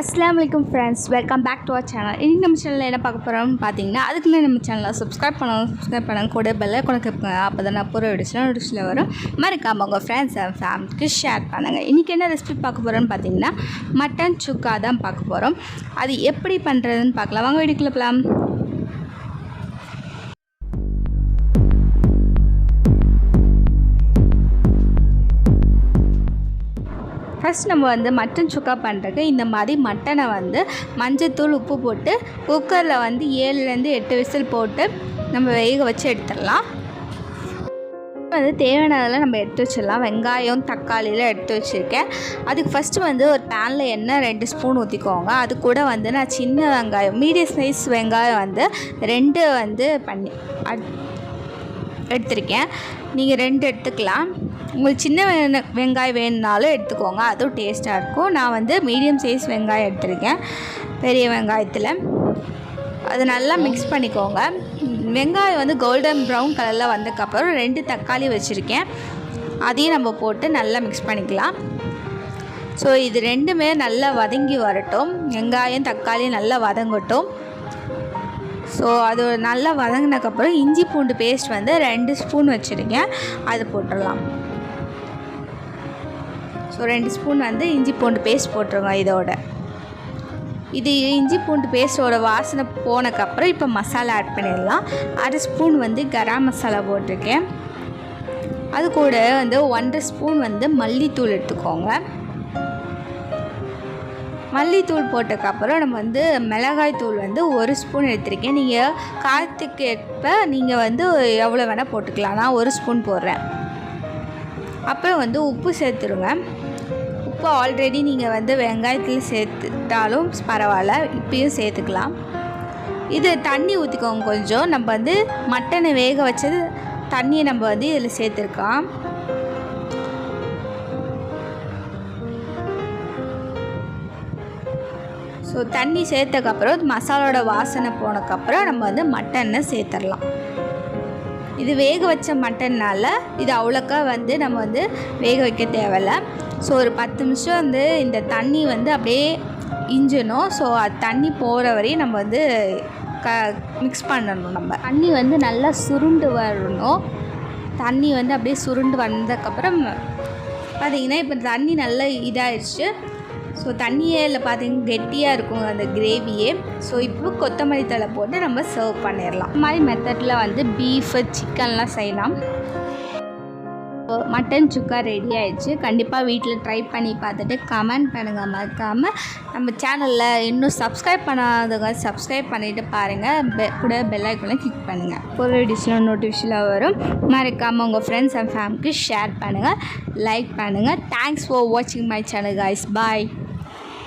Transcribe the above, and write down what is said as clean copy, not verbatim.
Assalamualaikum friends, welcome back to our channel. In this channel என்ன பார்க்க போறோம்னு பாத்தீங்கன்னா அதுக்குள்ள நம்ம சேனலை subscribe பண்ணுங்க கூட பெல் ஐகானை கிளிக் பண்ணுங்க. அப்பதான் நான் போற வீடியோஸ்ல வரும். மறக்காம உங்க friends and family ஷேர் பண்ணுங்க. இன்னைக்கு என்ன ரெசிபி பார்க்க போறோம்னு பாத்தீங்கன்னா மட்டன் சுக்கா தான் பார்க்க போறோம். அது எப்படி பண்றதுன்னு பார்க்கலாம். வாங்க வீடியோக்குள்ள போலாம். ஃபர்ஸ்ட் நம்ம மட்டன் சுக்கா பண்ணுறதுக்கு இந்த மாதிரி மட்டனை மஞ்சத்தூள் உப்பு போட்டு குக்கரில் 7லேருந்து 8 விசில் போட்டு நம்ம வேக வச்சு எடுத்துடலாம். தேவையானதெல்லாம் நம்ம எடுத்து வச்சிடலாம். வெங்காயம் தக்காளியில் எடுத்து வச்சுருக்கேன். அதுக்கு ஃபஸ்ட்டு ஒரு பேனில் எண்ணெய் 2 ஸ்பூன் ஊற்றிக்கோங்க. அது கூட நான் சின்ன வெங்காயம் மீடியம் சைஸ் வெங்காயம் 2 பண்ணி எடுத்திருக்கேன். நீங்கள் 2 எடுத்துக்கலாம். உங்களுக்கு சின்ன வெங்காயம் வேணுனாலும் எடுத்துக்கோங்க, அதுவும் டேஸ்ட்டாக இருக்கும். நான் மீடியம் சைஸ் வெங்காயம் எடுத்திருக்கேன் பெரிய வெங்காயத்தில். அது நல்லா மிக்ஸ் பண்ணிக்கோங்க. வெங்காயம் கோல்டன் ப்ரௌன் கலரில் வந்ததுக்கப்புறம் 2 தக்காளி வச்சுருக்கேன், அதையும் நம்ம போட்டு நல்லா மிக்ஸ் பண்ணிக்கலாம். ஸோ இது ரெண்டுமே நல்லா வதங்கி வரட்டும். வெங்காயம் தக்காளி நல்லா வதங்கட்டும். ஸோ அது நல்லா வதங்கினதுக்கப்புறம் இஞ்சி பூண்டு பேஸ்ட் 2 ஸ்பூன் வச்சுருக்கேன், அது போட்டுடலாம். ஸோ 2 ஸ்பூன் இஞ்சி பூண்டு பேஸ்ட் போட்டுருங்க. இது இஞ்சி பூண்டு பேஸ்ட்டோட வாசனை போனதுக்கப்புறம் இப்போ மசாலா ஆட் பண்ணிடலாம். 1/2 ஸ்பூன் கரம் மசாலா போட்டிருக்கேன். அது கூட 1/2 ஸ்பூன் மல்லித்தூள் எடுத்துக்கோங்க. மல்லித்தூள் போட்டதுக்கப்புறம் நம்ம மிளகாய் தூள் 1 ஸ்பூன் எடுத்திருக்கேன். நீங்கள் காரத்துக்கு ஏற்ப நீங்கள் எவ்வளோ வேணால் போட்டுக்கலாம். நான் 1 ஸ்பூன் போடுறேன். அப்புறம் உப்பு சேர்த்துருங்க. உப்பு ஆல்ரெடி நீங்கள் வெங்காயத்தில் சேர்த்துட்டாலும் பரவாயில்ல, இப்பயும் சேர்த்துக்கலாம். இது தண்ணி ஊற்றிக்கோங்க கொஞ்சம். நம்ம மட்டனை வேக வச்சது தண்ணியை நம்ம இதில் சேர்த்துருக்கோம். ஸோ தண்ணி சேர்த்தக்கப்புறம் மசாலோட வாசனை போனதுக்கப்புறம் நம்ம மட்டனை சேர்த்துடலாம். இது வேக வச்ச மட்டன்னால் இது அவ்வளோக்கா நம்ம வேக வைக்க தேவையில்லை. ஸோ ஒரு 10 நிமிஷம் இந்த தண்ணி அப்படியே இஞ்சணும். ஸோ அது தண்ணி போகிற வரையும் நம்ம மிக்ஸ் பண்ணணும். நம்ம தண்ணி நல்லா சுருண்டு வரணும். தண்ணி அப்படியே சுருண்டு வந்ததுக்கப்புறம் பார்த்திங்கன்னா இப்போ தண்ணி நல்லா இதாகிடுச்சு. ஸோ தண்ணியில் பார்த்திங்கன்னா கெட்டியாக இருக்கும் அந்த கிரேவியே. ஸோ இப்போ கொத்தமல்லி தழை போட்டு நம்ம சர்வ் பண்ணிடலாம். இந்த மாதிரி மெத்தடில் பீஃபு சிக்கன்லாம் செய்யலாம். மட்டன் சுக்கா ரெடி ஆகிடுச்சு. கண்டிப்பாக வீட்டில் ட்ரை பண்ணி பார்த்துட்டு கமெண்ட் பண்ணுங்கள். மறக்காமல் நம்ம சேனலில் இன்னும் சப்ஸ்கிரைப் பண்ணாதவங்க சப்ஸ்கிரைப் பண்ணிவிட்டு பாருங்கள். கூட பெல் ஐகானை கிளிக் பண்ணுங்கள். ஒரு வீடியோஸில் நோட்டிஃபிகேஷனில் வரும். மறக்காமல் உங்கள் ஃப்ரெண்ட்ஸ் அண்ட் ஃபேமிலிக்கு ஷேர் பண்ணுங்கள், லைக் பண்ணுங்கள். தேங்க்ஸ் ஃபார் வாட்சிங் மை சேனல் கைஸ். பாய்.